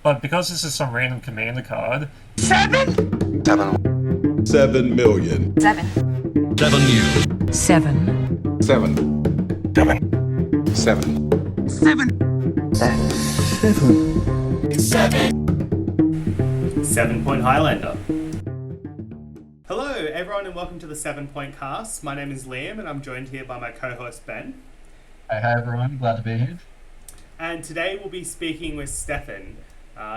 But because this is some random commander card, 7 million. 7. 7 Point Highlander. Hello, everyone, and welcome to the 7 Point Cast. My name is Liam, and I'm joined here by my co-host Ben. Hey everyone, glad to be here. And today we'll be speaking with Stefan.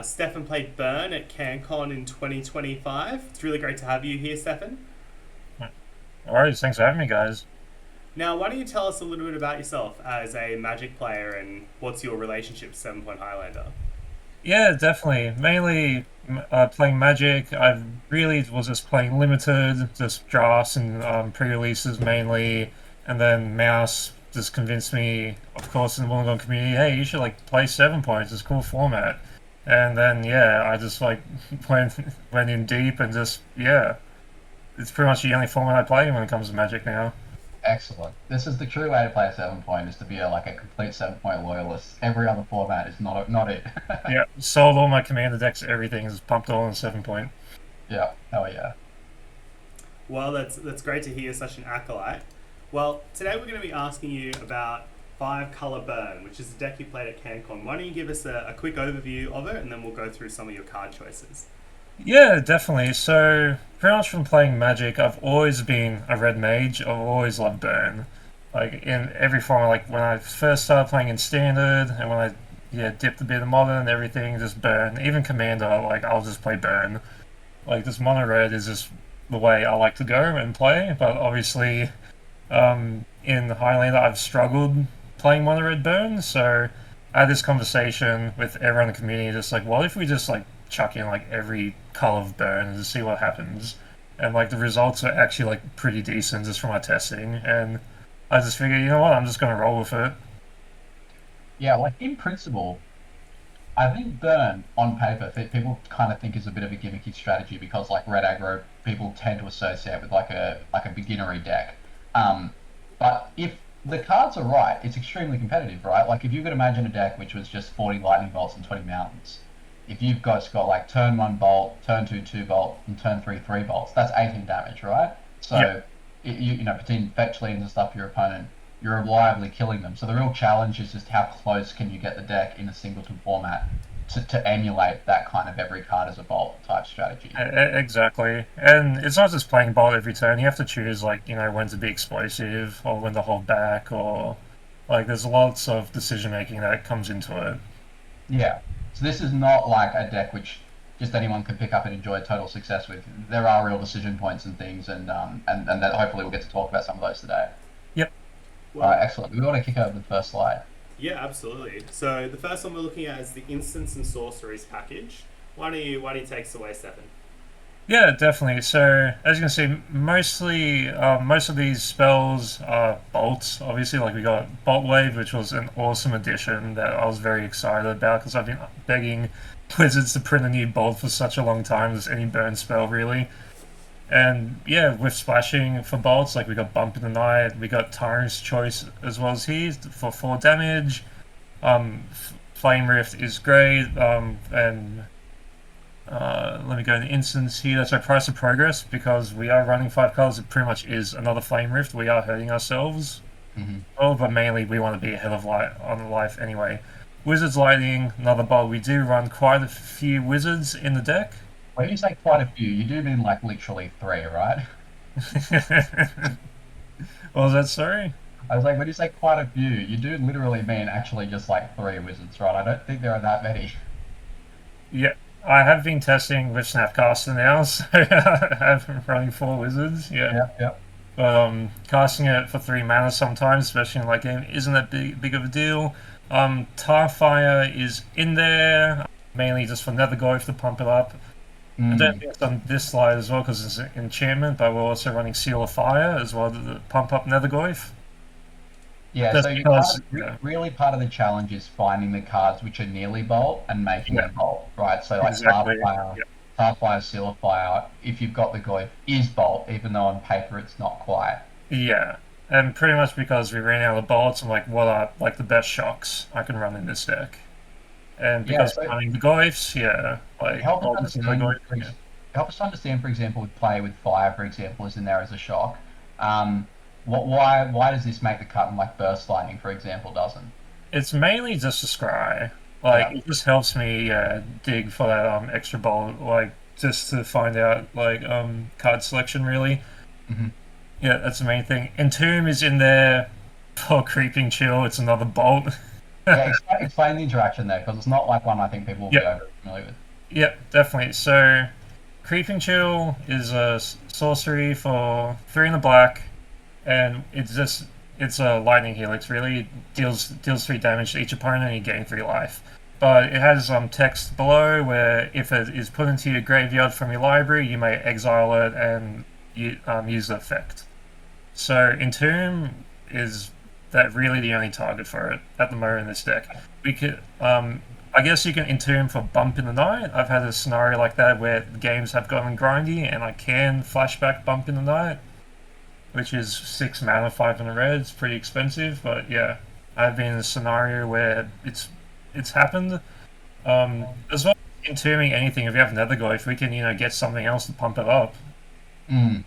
Stefan played Burn at CanCon in 2025. It's really great to have you here, Stefan. alright, thanks for having me, guys. Now, why don't you tell us a little bit about yourself as a Magic player and what's your relationship to 7 Point Highlander? Yeah, definitely. Mainly playing Magic. I really was just playing limited, just drafts and pre-releases mainly, and then Mouse just convinced me, of course, in the Wollongong community, hey, you should like play 7 Points. It's a cool format. And then yeah, I just like went in deep and just yeah, it's pretty much the only format I play when it comes to Magic now. Excellent. This is the true way to play a 7 point, is to be like a complete 7 point loyalist. Every other format is not it. Yeah, sold all my commander decks, everything is pumped all in 7 Point. Yeah, hell yeah. Well, that's great to hear such an acolyte. Well, today we're going to be asking you about 5-Color Burn, which is a deck you played at CanCon. Why don't you give us a quick overview of it, and then we'll go through some of your card choices. Yeah, definitely. So, pretty much from playing Magic, I've always been a red mage. I've always loved Burn. Like, in every form, like when I first started playing in Standard, and when I, yeah, dipped a bit in Modern and everything, just Burn. Even Commander, like, I'll just play Burn. Like, this mono red is just the way I like to go and play, but obviously, in Highlander, I've struggled playing mono red Burn, so I had this conversation with everyone in the community, just like, what if we just, like, chuck in like every color of burn and just see what happens. And like the results are actually like pretty decent just from my testing. And I just figured, you know what, I'm just gonna roll with it. Yeah, like in principle, I think Burn on paper people kind of think is a bit of a gimmicky strategy because like red aggro people tend to associate with like a beginnery deck. But if the cards are right, it's extremely competitive, right? Like if you could imagine a deck which was just 40 lightning bolts and 20 mountains, if you've got like turn 1 bolt, turn 2 2 bolt, and turn 3 3 bolts, that's 18 damage, right? So Yep. you know, between fetch lands and stuff, your opponent, you're reliably killing them. So the real challenge is just how close can you get the deck in a singleton format to emulate that kind of every card as a bolt type strategy. Exactly. And it's not just playing bolt every turn. You have to choose like, you know, when to be explosive or when to hold back or like there's lots of decision making that comes into it. Yeah. So this is not like a deck which just anyone can pick up and enjoy total success with. There are real decision points and things, and that hopefully we'll get to talk about some of those today. Yep. Well, All right, excellent. We want to kick over the first slide. yeah, absolutely. So the first one we're looking at is the Instants and Sorceries package. Why don't you take us away, Stefan? Yeah, definitely. So, as you can see, most of these spells are bolts. Obviously, like we got Bolt Wave, which was an awesome addition that I was very excited about because I've been begging Wizards to print a new bolt for such a long time as any burn spell, really. And yeah, with splashing for bolts, like we got Bump in the Night, we got Tyrant's Choice as well as he for 4 damage. Flame Rift is great, and let me go to instance here. That's our price of progress because we are running 5 colors. It pretty much is another flame rift. We are hurting ourselves. Mm-hmm. Oh, but mainly we want to be ahead of light on life anyway. Wizards Lightning, another bolt. We do run quite a few wizards in the deck. When you say quite a few, you do mean like literally 3, right? What was that, sorry? I was like, when you say quite a few, you do literally mean actually just like 3 wizards, right? I don't think there are that many. Yeah, I have been testing with Snapcaster now, so I have been running 4 wizards. Yeah. Yeah, yeah. But casting it for 3 mana sometimes, especially in late game, isn't that big of a deal. Tarfire is in there, mainly just for Netherglyph to pump it up. I don't think it's on this slide as well because it's an enchantment, but we're also running Seal of Fire as well to pump up Netherglyph. Yeah, That's so because, yeah, really part of the challenge is finding the cards which are nearly bolt and making them bolt, right? So like exactly. Starfire, Yeah. Starfire, Seal of Fire, if you've got the glyph, is bolt, even though on paper it's not quite. Yeah, and pretty much because we ran out of bolts, I'm like, what are like the best shocks I can run in this deck? And Yeah, because so I'm running the Goifs, yeah, like help us all this other understand, Goif, yeah. help us understand, for example, with play with fire, for example, is in there as a shock. Um, why does this make the cut and like burst lightning, for example, doesn't? It's mainly just a scry. Like Yeah. it just helps me dig for that extra bolt, like just to find out like card selection really. Hmm. Yeah, that's the main thing. Entomb is in there for creeping chill. It's another bolt. Yeah, explain the interaction there because it's not like one I think people will be Yep, over familiar with. yep, definitely. So creeping chill is a sorcery for 3 in the black, and it's a lightning helix. Really, it deals 3 damage to each opponent, and you gain 3 life. But it has text below where if it is put into your graveyard from your library, you may exile it and use the effect. So Entomb is that really the only target for it at the moment in this deck. We could, I guess you can Entomb for Bump in the Night. I've had a scenario like that where the games have gotten grindy, and I can flashback Bump in the Night, which is 6 mana, 5 in a red. It's pretty expensive, but yeah, I've been in a scenario where it's happened. As well as entombing anything, if you have Netherglyph, we can get something else to pump it up. Mm.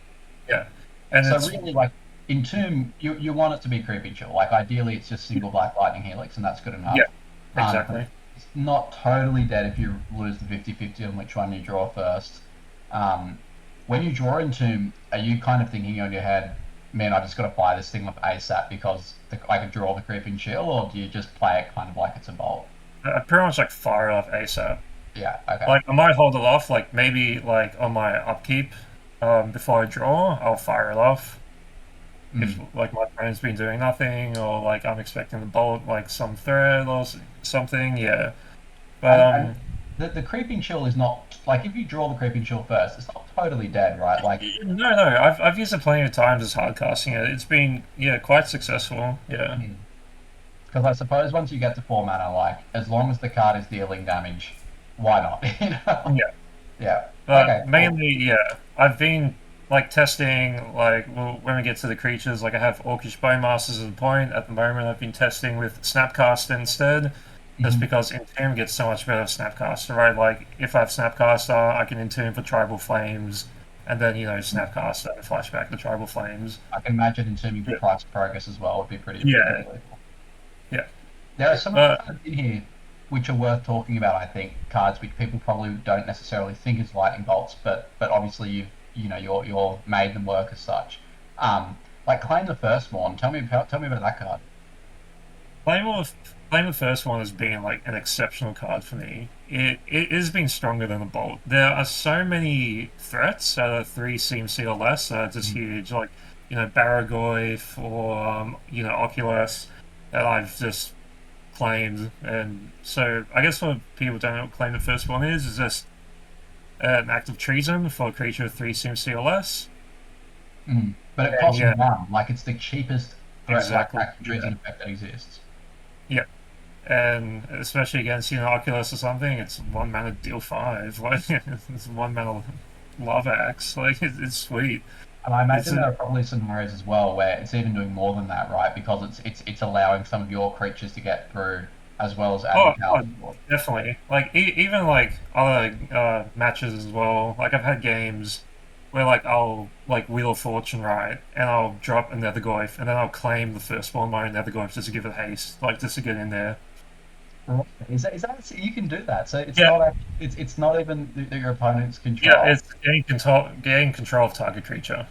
Yeah, and So it's really, like in Tomb, you want it to be creepy chill. Like ideally, it's just single black lightning helix, and that's good yeah, enough. But exactly. it's not totally dead if you lose the 50-50 on which one you draw first. Um, when you draw in Tomb, are you kind of thinking on your head, man, I just got to fire this thing up ASAP because I can draw the creeping chill, or do you just play it kind of like it's a bolt? I pretty much like fire it off ASAP. Yeah. Okay. Like I might hold it off, like maybe like on my upkeep, before I draw, I'll fire it off. If Mm. like my opponent's been doing nothing, or like I'm expecting to bolt like some thread or something, yeah. But And the creeping chill is not like if you draw the creeping chill first, it's not totally dead, right? Like no, no, I've used it plenty of times as hardcasting it. It's been quite successful. Yeah, because I suppose once you get to 4 mana, like as long as the card is dealing damage, why not? You know? yeah. Yeah. Okay. But Cool. mainly, yeah, I've been like testing like well, when we get to the creatures, like I have Orcish Bowmasters as a point at the moment. I've been testing with Snapcaster instead, just Mhm. because Entomb gets so much better with Snapcaster, right? Like if I have Snapcaster, I can Entomb for Tribal Flames, and then Snapcaster and flashback the Tribal Flames. I can imagine assuming for Yeah, price progress as well would be pretty yeah, lethal. yeah. There are some other But cards in here which are worth talking about. I think cards which people probably don't necessarily think is lightning bolts, but obviously you're made them work as such. Like Claim the Firstborn. Tell me about that card. Flame of Flame of First One has been like an exceptional card for me. It has been stronger than a bolt. There are so many threats that are 3 CMC or less that are just Mhm. huge, like Barragoyf or Oculus that I've just claimed. And so I guess for people who don't know what Claim the First One is just an act of treason for a creature of 3 CMC or less. But it And costs yeah, one. Like it's the cheapest threat like exactly. action Yeah, treason effect that exists. yeah. And especially against Oculus or something, it's 1 mana deal 5. Like it's 1 mana lava axe. Like it's sweet. And I It's imagine a there are probably scenarios as well where it's even doing more than that, right? Because it's allowing some of your creatures to get through as well as adding power oh, to the board. definitely. Like even like other matches as well. Like I've had games where like I'll like Wheel of Fortune right, and I'll drop a Nethergoyf, and then I'll claim the firstborn my Nethergoyf just to give it haste, like just to get in there. Right. Is that you can do that? So it's Yeah, not it's not even your opponent's yeah. control. It's getting control of target creature,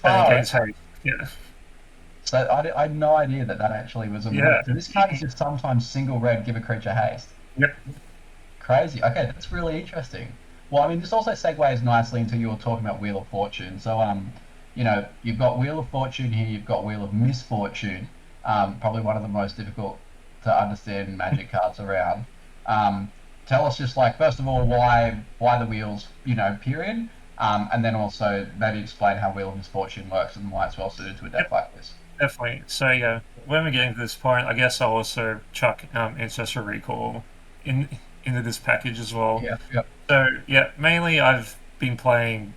and it Far gains out. haste. Yeah, So I had no idea that actually was a yeah. limit. So this card is just sometimes single red, give a creature haste. Yep. Crazy. Okay, that's really interesting. Well, I mean, this also segues nicely into you were talking about Wheel of Fortune. So, you've got Wheel of Fortune here, you've got Wheel of Misfortune, probably one of the most difficult to understand Magic cards around. Um, Tell us just like first of all why the wheels, period, and then also maybe explain how Wheel of Misfortune works and why it's well suited to a deck like this. Definitely. So yeah, when we're getting to this point, I guess I'll also chuck Ancestral Recall in into this package as well. Yeah, yeah. So yeah, mainly I've been playing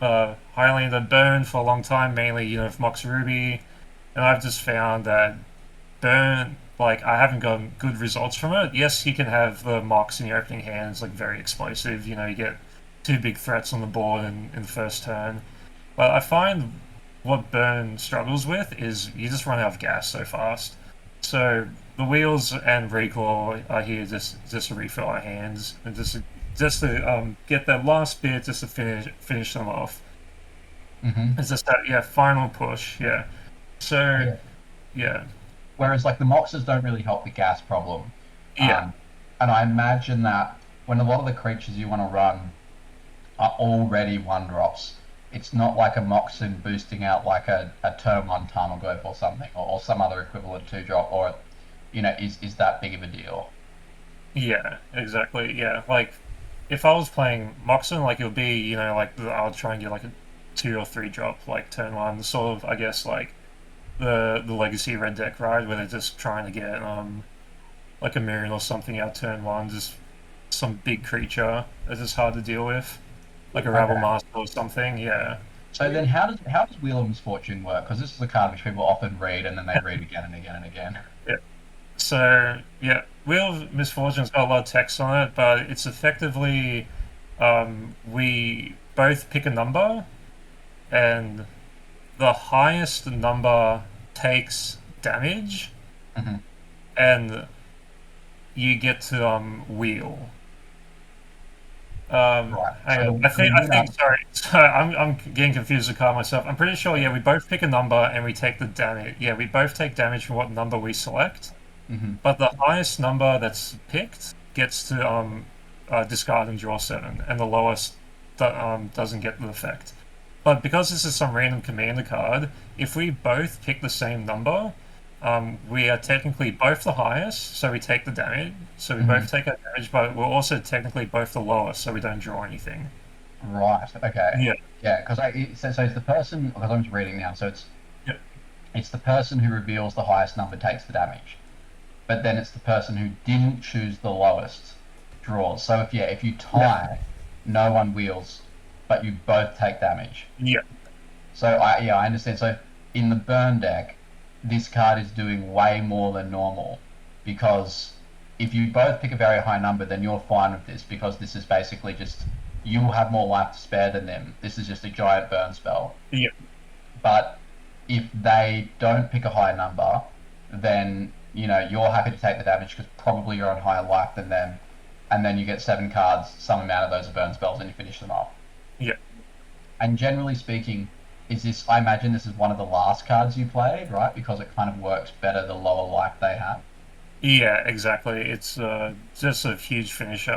Highlander Burn for a long time, mainly with Mox Ruby, and I've just found that Burn like I haven't gotten good results from it. Yes, you can have the mocks in your opening hands like very explosive. You know, you get two big threats on the board in the first turn. But I find what Burn struggles with is you just run out of gas so fast. So the wheels and recoil are here just to refill our hands and just to get that last bit just to finish them off. Hmm. It's just that final push. Yeah. So Yeah. yeah, Whereas like the Moxes don't really help the gas problem. yeah, Um, and I imagine that when a lot of the creatures you want to run are already one drops, it's not like a Moxen boosting out like a turn one Tarmogoyf or something, or some other equivalent two drop, or is that big of a deal? yeah, exactly. Yeah, like if I was playing Moxen, like it would be like I would try and get like a 2 or 3 drop like turn one, sort of I guess like the Legacy Red deck ride where they're just trying to get like a Miriam or something out turn one, just some big creature that's just hard to deal with, like a Rabble Okay. Master or something. Yeah. So then how does Wheel of Misfortune work? Because this is a card which people often read and then they read again and again and again. Yeah. So yeah, Wheel of Misfortune's got a lot of text on it, but it's effectively we both pick a number, and the highest number takes damage, Hmm. and you get to wheel. Right. Hang So on. the I winner. think. Sorry, sorry. I'm getting confused with the card myself. I'm pretty sure. Yeah, we both pick a number and we take the damage. Yeah, we both take damage from what number we select. Hmm. But the highest number that's picked gets to discard and draw 7, and the lowest doesn't get the effect. But because this is some random commander card, if we both pick the same number, we are technically both the highest, so we take the damage. So we Hmm. both take our damage, but we're also technically both the lowest, so we don't draw anything. Right. Okay. Yeah, Yeah. Because so it's the person because I'm just reading now. So yeah, it's the person who reveals the highest number takes the damage, but then it's the person who didn't choose the lowest draws. So if you yeah, tie, no one wheels, but you both take damage. yeah, So I understand. So in the burn deck, this card is doing way more than normal because if you both pick a very high number, then you're fine with this because this is basically just you will have more life to spare than them. This is just a giant burn spell. yeah, But if they don't pick a high number, then you're happy to take the damage because probably you're on higher life than them, and then you get 7 cards. Some amount of those are burn spells, and you finish them off. yeah. And generally speaking, is this? I imagine this is one of the last cards you played, right? Because it kind of works better the lower life they have. Yeah, exactly. It's just a huge finisher.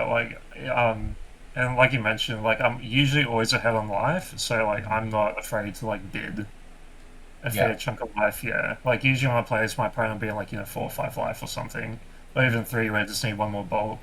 And like you mentioned, like I'm usually always ahead on life, so like I'm not afraid to like bid a fair Yeah. chunk of life. Yeah, like usually when I play this, my opponent will be like 4 or 5 life or something, or even 3 where I just need one more bolt.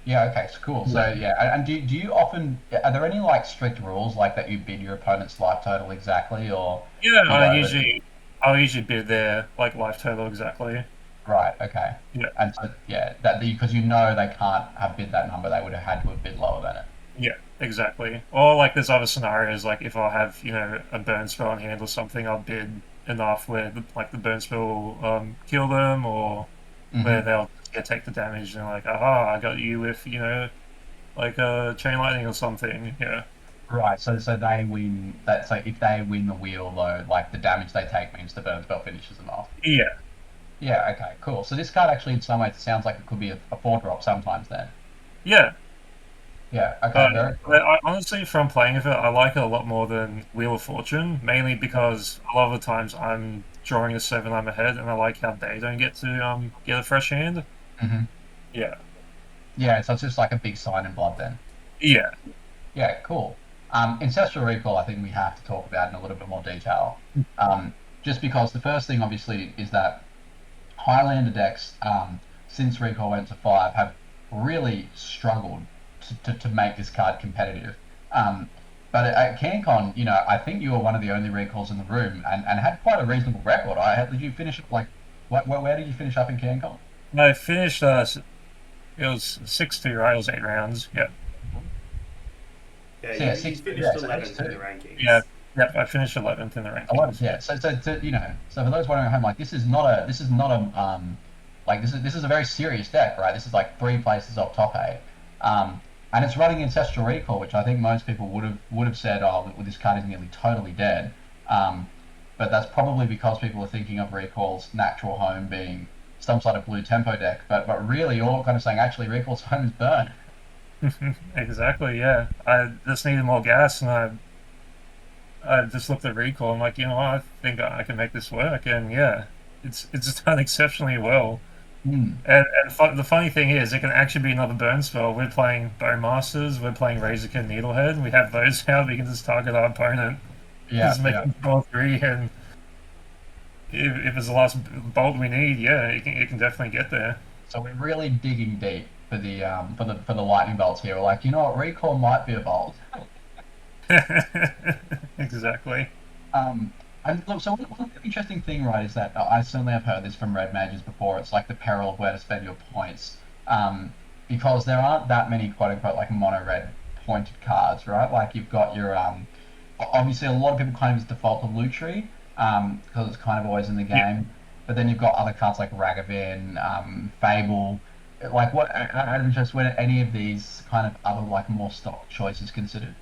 Yeah. Okay. So cool. Yeah. So yeah, and do you often are there any like strict rules like that you bid your opponent's life total exactly, or Yeah, do you go I'll usually bid their like life total exactly. right? Okay. Yeah. And so yeah, that because you know they can't have bid that number, they would have had to have bid lower than it. Yeah, exactly. Or like there's other scenarios like if I have, a burn spell on hand or something, I'll bid enough where the burn spell will kill them or where Hmm. they'll take the damage and like, aha, I got you with, like chain lightning or something. Yeah. Right. So they win that. So if they win the wheel though, like the damage they take means the burn spell finishes them off. Yeah. Yeah. Okay. Cool. So this card actually, in some ways, sounds like it could be a 4 drop sometimes. Then. Yeah. Yeah. Okay. But Very but cool. honestly, from playing with it, I like it a lot more than Wheel of Fortune, mainly because a lot of the times I'm drawing a 7, I'm ahead, and I like how they don't get to get a fresh hand. Hmm. Yeah. Yeah. So it's just like a big sign in blood then. Yeah. Yeah. Cool. Ancestral recall, I think we have to talk about in a little bit more detail. Just because the first thing, obviously, is that Highlander decks, since recall went to 5, have really struggled to make this card competitive. Um, but at CanCon, I think you were one of the only recalls in the room and had quite a reasonable record. Did you finish like, where did you finish up in CanCon? I finished. It was 6-2, right? It was 8 rounds. Yeah. Yeah, So yeah, you six. finished Yeah, so 11th in the 6-2. Yeah. rankings. Yep, I finished 11th in the 11th, rankings. yeah. So for those wondering at home, like this is not a like this is a very serious deck, right? This is like 3 places off top eight, and it's running Ancestral Recall, which I think most people would have said, oh, well, this card is nearly totally dead. Um, but that's probably because people are thinking of Recall's natural home being some sort of blue tempo deck. But really, all kind of saying actually Recall's home is Burn. Exactly, yeah. I just needed more gas, and I just looked at recall. I'm like, you know what? I think I can make this work, and yeah, it's done exceptionally well. Mm. And the funny thing is, it can actually be another burn spell. We're playing Bone Masters, we're playing Razorkin Needlehead. We have those out. We can just target our opponent, Yeah, just make yeah. him draw three, and if it's the last bolt we need, yeah, it can definitely get there. So we're really digging deep for the lightning bolts here. We're like, you know what, Recall might be a bolt. Exactly. Um, and look, so one interesting thing, right, is that I certainly have heard this from red mages before. It's like the peril of where to spend your points, because there aren't that many quote unquote like mono red pointed cards, right? Like you've got your obviously a lot of people kind of just default to Lutri, because it's kind of always in the Yeah. game. But then you've got other cards like Ragavan, Fable. Like what? Out of interest, were any of these kind of other like more stock choices considered?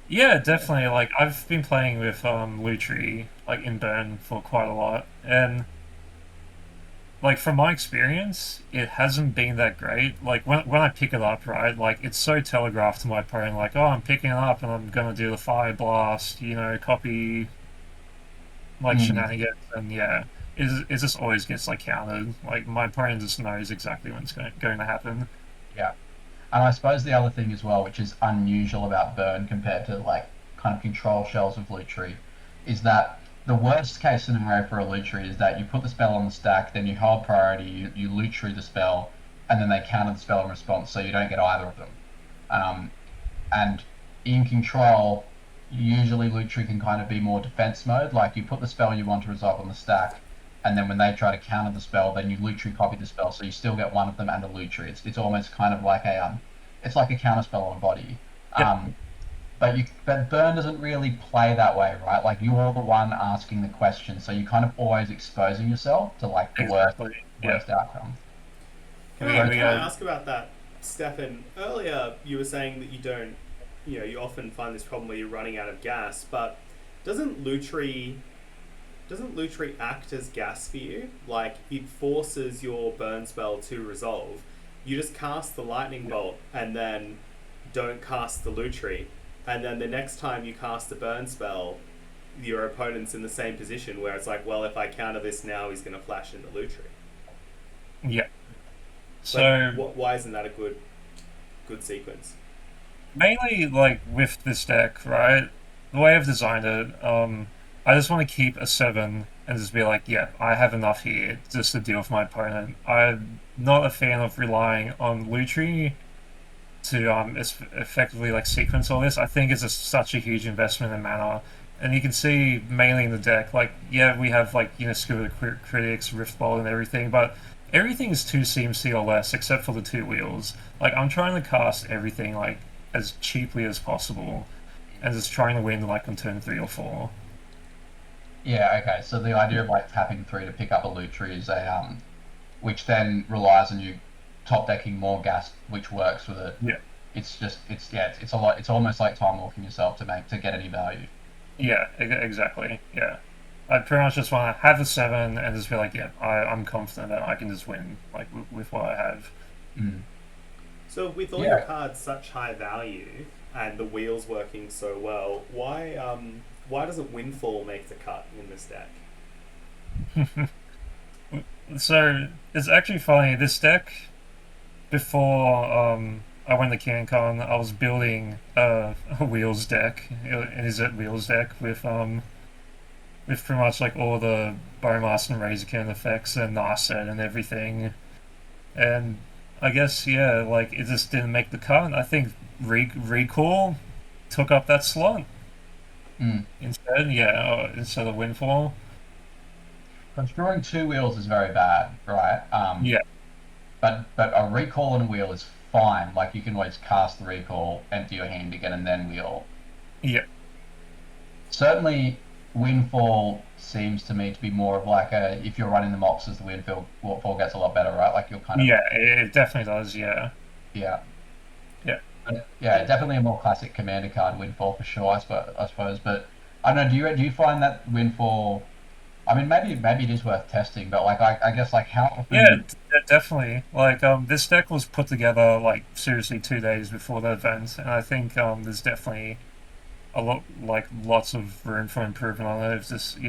Yeah, definitely. Like I've been playing with Lutri like in Burn for quite a lot, and like from my experience, it hasn't been that great. Like when I pick it up, right? Like it's so telegraphed to my opponent, like, oh, I'm picking it up and I'm gonna do the fire blast, copy like Mm, shenanigans, and yeah, it just always gets like countered. Like my opponent just knows exactly when it's going to happen. yeah. And I suppose the other thing as well, which is unusual about Burn compared to like kind of control shells of Lutri, is that the worst case scenario for a Lutri is that you put the spell on the stack, then you hold priority, you Lutri the spell, and then they counter the spell in response, so you don't get either of them. Um, and in control, usually Lutri can kind of be more defense mode, like you put the spell you want to resolve on the stack, and then when they try to counter the spell, then you Lutri copy the spell, so you still get one of them and a Lutri. It's almost kind of like it's like a counter spell on a body. Yep, But Burn doesn't really play that way, right? Like you're the one asking the question, so you're kind of always exposing yourself to like the worst exactly. Yeah, worst outcome. Can we I Whereas, we can I got ask about that, Stefan? Earlier, you were saying that you don't, you often find this problem where you're running out of gas. But doesn't Lutri doesn't Lutri act as gas for you? Like it forces your burn spell to resolve. You just cast the lightning bolt and then don't cast the Lutri, and then the next time you cast the burn spell, your opponent's in the same position where it's like, well, if I counter this now, he's going to flash into Lutri. yeah. Like, So why isn't that a good sequence? mainly like with this deck, right? The way I've designed it, I just want to keep a seven and just be like, yeah, I have enough here just to deal with my opponent. I'm not a fan of relying on Lutri to effectively like sequence all this. I think it's just such a huge investment in mana. And you can see mainly in the deck, like, yeah, we have like, Scuba Critics, Riftbolt, and everything, but everything is 2 CMC or less except for the 2 wheels. Like, I'm trying to cast everything like as cheaply as possible and just trying to win like on turn 3 or 4. yeah, okay. So the idea of like tapping three to pick up a Lutri is which then relies on you top decking more gas, which works with it. Yeah. It's just it's a lot. It's almost like time walking yourself to get any value. Yeah, exactly. Yeah. I pretty much just want to have a 7 and just be like, yeah, I'm confident that I can just win like with what I have. Mm. So with all your Yeah, cards such high value and the wheels working so well, why doesn't Windfall make the cut in this deck? So it's actually funny. This deck before I went to CanCon, I was building a wheels deck, an Izzet wheels deck with pretty much like all the Bowmaster and Razorkin effects and Narset and everything. And I guess yeah, like it just didn't make the cut. I think Recall took up that slot mm. instead. Yeah, instead of Windfall. Construing two wheels is very bad, right? Yeah, But a recall and wheel is fine. Like you can always cast the recall, empty your hand again, and then wheel. yeah. certainly Windfall seems to me to be more of like a if you're running the Moxes, the Windfall gets a lot better, right? Like you're kind of Yeah, it definitely does. Yeah, yeah. yeah, But yeah, And definitely a more classic commander card Windfall for sure. I suppose, but I don't know. Do you find that Windfall? I mean, maybe it is worth testing, but like I guess like how yeah, often? definitely. Like this deck was put together like seriously 2 days before the event, and I think there's definitely a lot like lots of room for improvement on it. It's just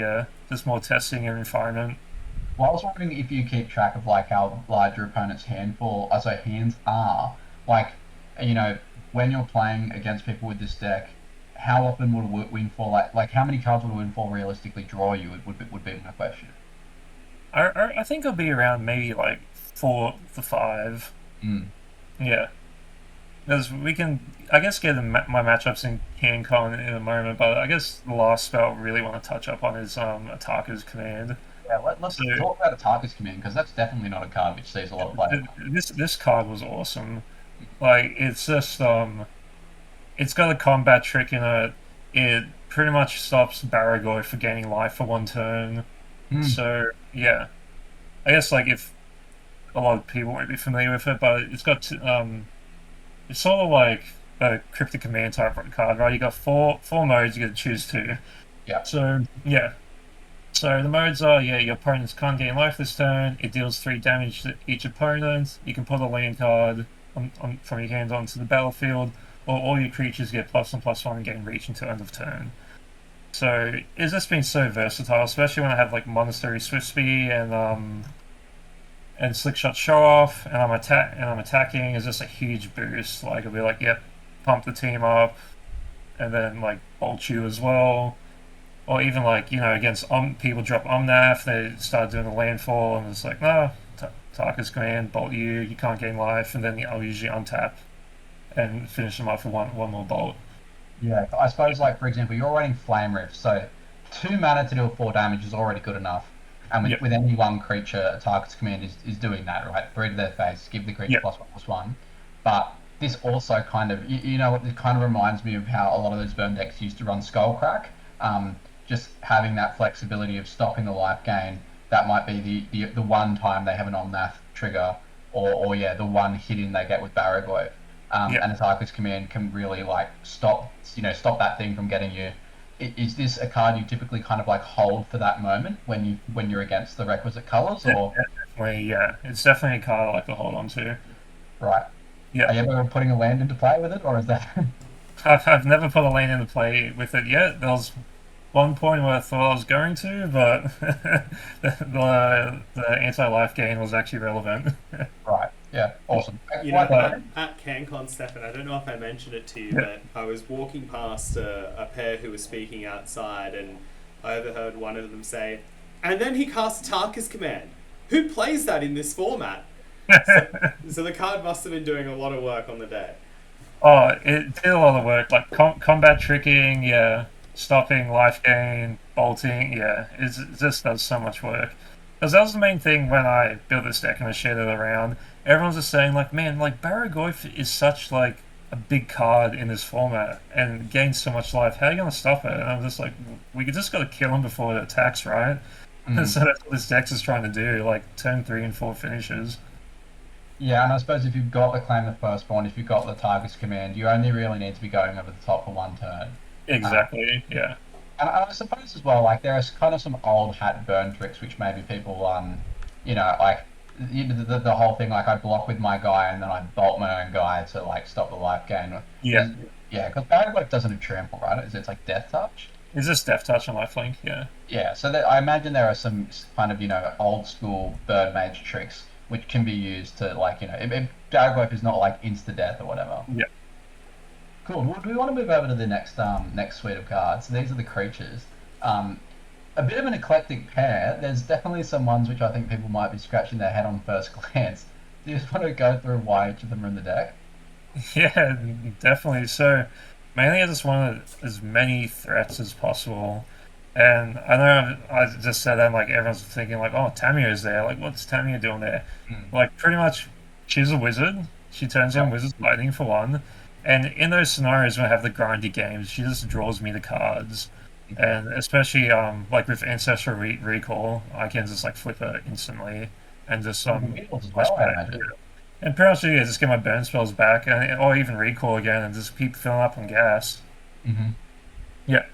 just more testing and refinement. Well, I was wondering if you keep track of like how large your opponent's hands are. Like, you know, when you're playing against people with this deck, how often would a Windfall like how many cards would a Windfall realistically draw you? Would be my question. I think it'll be around maybe like 4 to 5. Mm. Yeah. Because we can, I guess, get my matchups in CanCon in a moment, but I guess the last spell I really want to touch up on is Ataka's command. Yeah, let's So talk about Ataka's command because that's definitely not a card which sees a lot of play. this card was awesome. Like it's just it's got a combat trick in it. It pretty much stops Baragoi for gaining life for 1 turn. Mm. So yeah, I guess like if a lot of people won't be familiar with it, but it's got it's sort of like a cryptic command type card, right? You got four modes you get to choose two. Yeah, So yeah. So the modes are your opponents can't gain life this turn. It deals 3 damage to each opponent. You can put a land card from your hand onto the battlefield, or all your creatures get +1/+1 and gain reach until end of turn. So it's just been so versatile, especially when I have like Monastery Swiftspeed and Slick Shot Show Off, and I'm attacking is just a huge boost. Like it'll be like, yep, pump the team up, and then like bolt you as well. Or even like against people drop Omnath, they start doing the landfall, and it's like no, Tarka's command, bolt you, you can't gain life, and then I'll usually untap and finish them off with one more bolt. yeah. I suppose like for example, you're running Flame Rift, so 2 mana to deal 4 damage is already good enough. And Yep, with any one creature, a target's command is doing that, right? Three to their face, give the creature yep, +1/+1. But this also kind of, you know, it kind of reminds me of how a lot of those burn decks used to run Skullcrack. Just having that flexibility of stopping the life gain, that might be the one time they have an Omnath trigger, or yeah, the one hit in they get with Baragoi. yep. And a target's command can really like stop that thing from getting you. Is this a card you typically kind of like hold for that moment when you're against the requisite colors, or Definitely, yeah. It's definitely a card I like to hold on to. right? Are Yeah, you ever putting a land into play with it, or is that I've never put a lane into play with it yet. There was one point where I thought I was going to, but the anti-life gain was actually relevant. right? Yeah, awesome. you know, Like But at CanCon, Stefan, I don't know if I mentioned it to you, yeah, but I was walking past a pair who was speaking outside, and I overheard one of them say, "And then he cast Tarkus command. Who plays that in this format?" So, so the card must have been doing a lot of work on the day. oh, it did a lot of work, like combat tricking, yeah, stopping life gain, bolting, yeah. It just does so much work. Because that was the main thing when I built this deck and I shared it around. Everyone's just saying like, man, like Baragoi is such like a big card in this format and gains so much life. How are you gonna stop it? And I'm just like, we just gotta kill him before it attacks, right? And mm, so that's what this deck is trying to do, like turn 3 and 4 finishes. yeah, and I suppose if you've got the claim the firstborn, if you've got the target's command, you only really need to be going over the top for 1 turn. Uh, Exactly, yeah. and I suppose as well, like there are kind of some old hat burn tricks which maybe people, like the whole thing, like I block with my guy and then I bolt my own guy to like stop the life gain. Yeah. Is, yeah, because Paraglide doesn't have trample, right? It's like death touch. Is this Death Touch on lifelink? Yeah. Yeah, so I imagine there are some kind of old school bird mage tricks which can be used to like if Paraglide is not like insta death or whatever. Yeah. Cool. Well, do we want to move over to the next suite of cards? These are the creatures. Um, a bit of an eclectic pair. There's definitely some ones which I think people might be scratching their head on first glance. Do you just want to go through why each of them are in the deck? Yeah, definitely. So mainly I just wanted as many threats as possible. And I know I just said that, and like everyone's thinking like, oh, Tamiya's there. Like, what's Tamiya doing there? Mm. Like, pretty much, she's a wizard. She turns on Yep. Wizard's Lightning for one. And in those scenarios when I have the grindy games, she just draws me the cards. and especially like with ancestral recall, I can just like flip it instantly and just With the wheels as flash well, I back. Yeah. imagine. And pretty much yeah, just get my burn spells back, or even recall again, and just keep filling up on gas. Hmm. Yeah.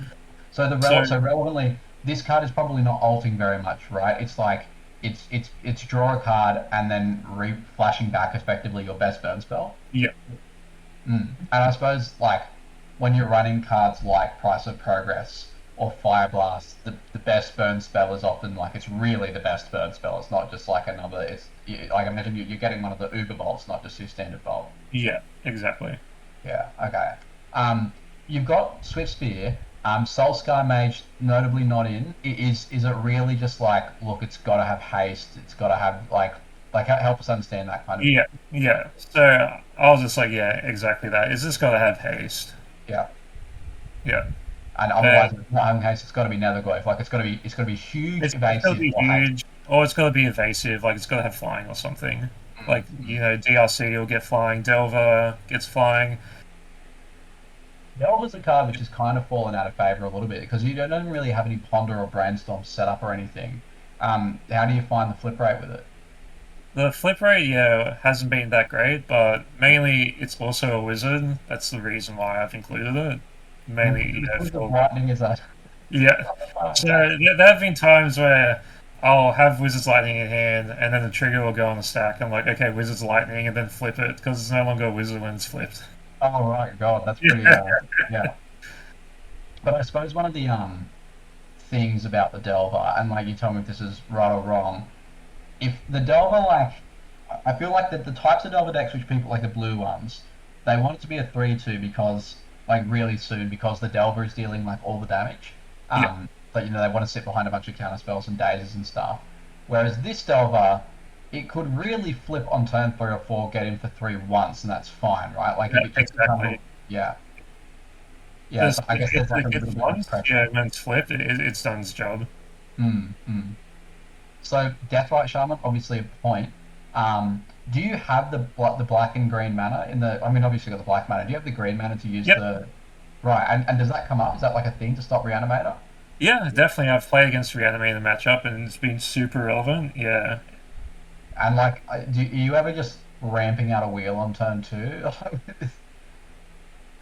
So So so relevantly, this card is probably not alting very much, right? It's like it's draw a card and then re flashing back effectively your best burn spell. yeah, Mm. And I suppose like when you're running cards like Price of Progress or Fire Blast, the best burn spell is often like it's really the best burn spell. It's not just like another. Like imagine you're getting one of the Uber bolts, not just your standard bolt. yeah, exactly. Yeah. Okay. Um, you've got Swift Spear. Soul Sky Mage notably not in. Is it really just like look? It's got to have haste. It's got to have help us understand that kind of. Yeah, yeah. So I was just like, yeah, exactly that. Is this gotta have haste? Yeah. Yeah. And And otherwise, if it's not having haste, it's got to be Netherglow. Like it's got to be huge, it's gotta evasive, be or haste. huge, or it's gotta be evasive. Like it's gotta have flying or something. Like DRC will get flying, Delver gets flying. Delver's a card which has kind of fallen out of favor a little bit because you don't really have any Ponder or Brainstorm set up or anything. How do you find the flip rate with it? The flip rate, yeah, hasn't been that great, but mainly it's also a wizard. That's the reason why I've included it. Mainly, Which was the for lightning is that? yeah. So there have been times where I'll have Wizard's Lightning in hand, and then the trigger will go on the stack. I'm like, okay, Wizard's Lightning, and then flip it because it's no longer a wizard when it's flipped. Oh right, God, that's pretty. Yeah, Yeah. But I suppose one of the things about the Delver, and like you tell me if this is right or wrong, if the Delver like, I feel like that the types of Delver decks which people like the blue ones, they want it to be a 3/2 because like really soon because the Delver is dealing like all the damage. yeah, But they want to sit behind a bunch of counter spells and dazes and stuff. Whereas this Delver, it could really flip on turn 3 or 4, get in for 3 once, and that's fine, right? Like if yeah, it just becomes, exactly. yeah, yeah. Because So I guess there's like it a hits little bit less once, yeah, pressure. when it's flipped, it's done its job. Mm, mm. So Deathrite Shaman, obviously a point. Do you have the black and green mana in the? I mean, obviously you got the black mana. Do you have the green mana to use Yep, the? Right, and does that come up? Is that like a thing to stop Reanimator? yeah, definitely. I've played against Reanimate in the matchup, and it's been super relevant. Yeah, And like, are you ever just ramping out a wheel on turn 2?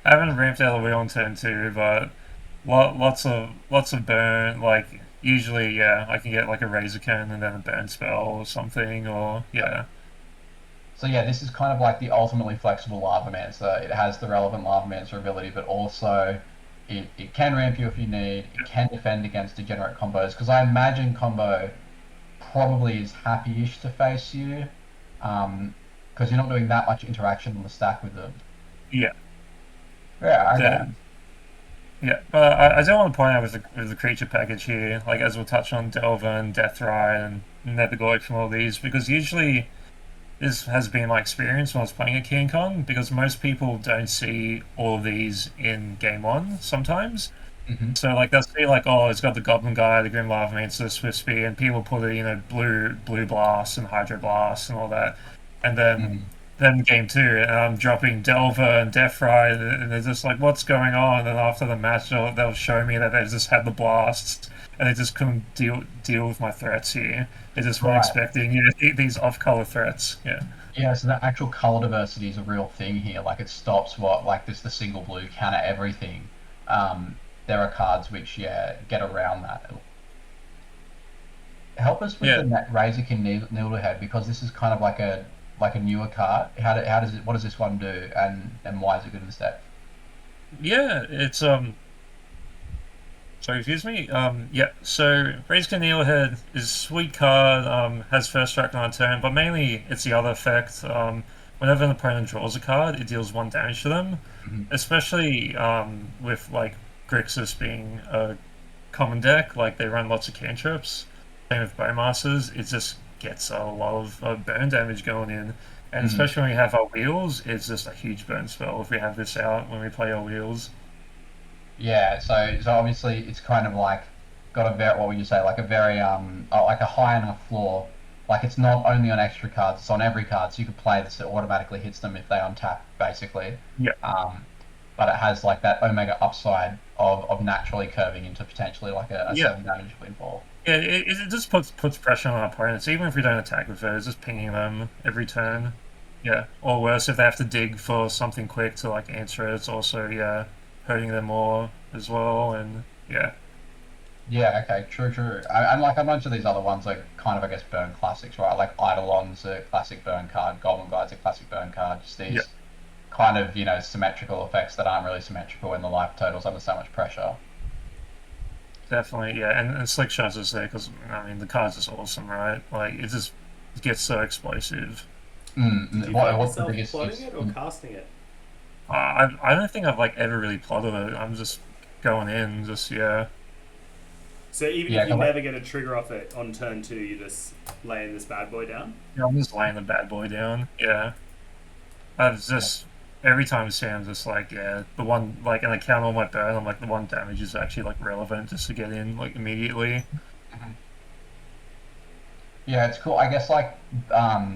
I haven't ramped out the wheel on turn two, but lots of burn. Like usually, yeah, I can get like a razor cannon and then a burn spell or something, or yeah, So yeah, this is kind of like the ultimately flexible Lava Mancer. It has the relevant Lava Mancer ability, but also it can ramp you if you need. It can defend against degenerate combos because I imagine combo probably is happy-ish to face you, because you're not doing that much interaction on the stack with them. yeah. Yeah, okay. The, Yeah, but I do want to point out with the creature package here, like as we'll touch on Delver and Deathrite and Netherglow from all these, because usually this has been my experience when I was playing at CanCon, because most people don't see all of these in game one sometimes. Hmm. So like they'll see like, oh, it's got the Goblin Guy, the Grim Lava Mancer, the Swift Spear, and people put it, blue blast and Hydro blast and all that, and Mm. then game two, and I'm dropping Delver and Deathrite, and they're just like, what's going on? And after the match, they'll show me that they just had the blasts, and they just couldn't deal with my threats here. They just weren't Right. expecting these off color threats. Yeah, Yeah, so the actual color diversity is a real thing here. Like it stops what like this the single blue counter everything. There are cards which get around that. Help us with yeah. the Razorkin Needlehead because this is kind of like a newer card. How does it? What does this one do? And why is it good in this deck? Yeah, it's Sorry, excuse me. Yeah. So Raise Needlehead is a sweet card. Has first strike on turn, but mainly it's the other effect. Whenever an opponent draws a card, it deals one damage to them. Mhm. Especially with like Grixis being a common deck, like they run lots of cantrips. Same with Bowmasters, it just gets a lot of burn damage going in. And Mm. especially when we have our wheels, it's just a huge burn spell if we have this out when we play our wheels. Yeah, so obviously it's kind of like got a very what would you say like a very like a high enough floor. Like it's not only on extra cards, it's on every card, so you can play this. It automatically hits them if they untap, basically. Yeah. Um, but it has like that Omega upside of naturally curving into potentially like a Yeah. 7 damage windfall. Yeah, it just puts pressure on our opponents, even if we don't attack with it, it's just pinging them every turn. Yeah. Or worse, if they have to dig for something quick to like answer it, it's also, yeah, hurting them more as well, and yeah. Yeah, okay, true, true. And like a bunch of these other ones are kind of, I guess, burn classics, right? Like Eidolon's a classic burn card, Goblin Guide's a classic burn card. Just Yeah, these kind of, symmetrical effects that aren't really symmetrical when the life total's under so much pressure. definitely, yeah. And Slick Shot's just there because, I mean, the card's just awesome, right? Like, it just gets so explosive. Did you find What's the yourself biggest plotting use? it or casting it? I don't think I've like ever really plotted it. I'm just going in, just, yeah. So even Yeah, if you 'cause, never get a trigger off it on turn 2, you just laying this bad boy down? Yeah, I'm just laying the bad boy down, yeah. I've just every time I see him, just like yeah, the one like and I count all my burn. I'm like the one damage is actually like relevant just to get in like immediately. yeah, it's cool. I guess like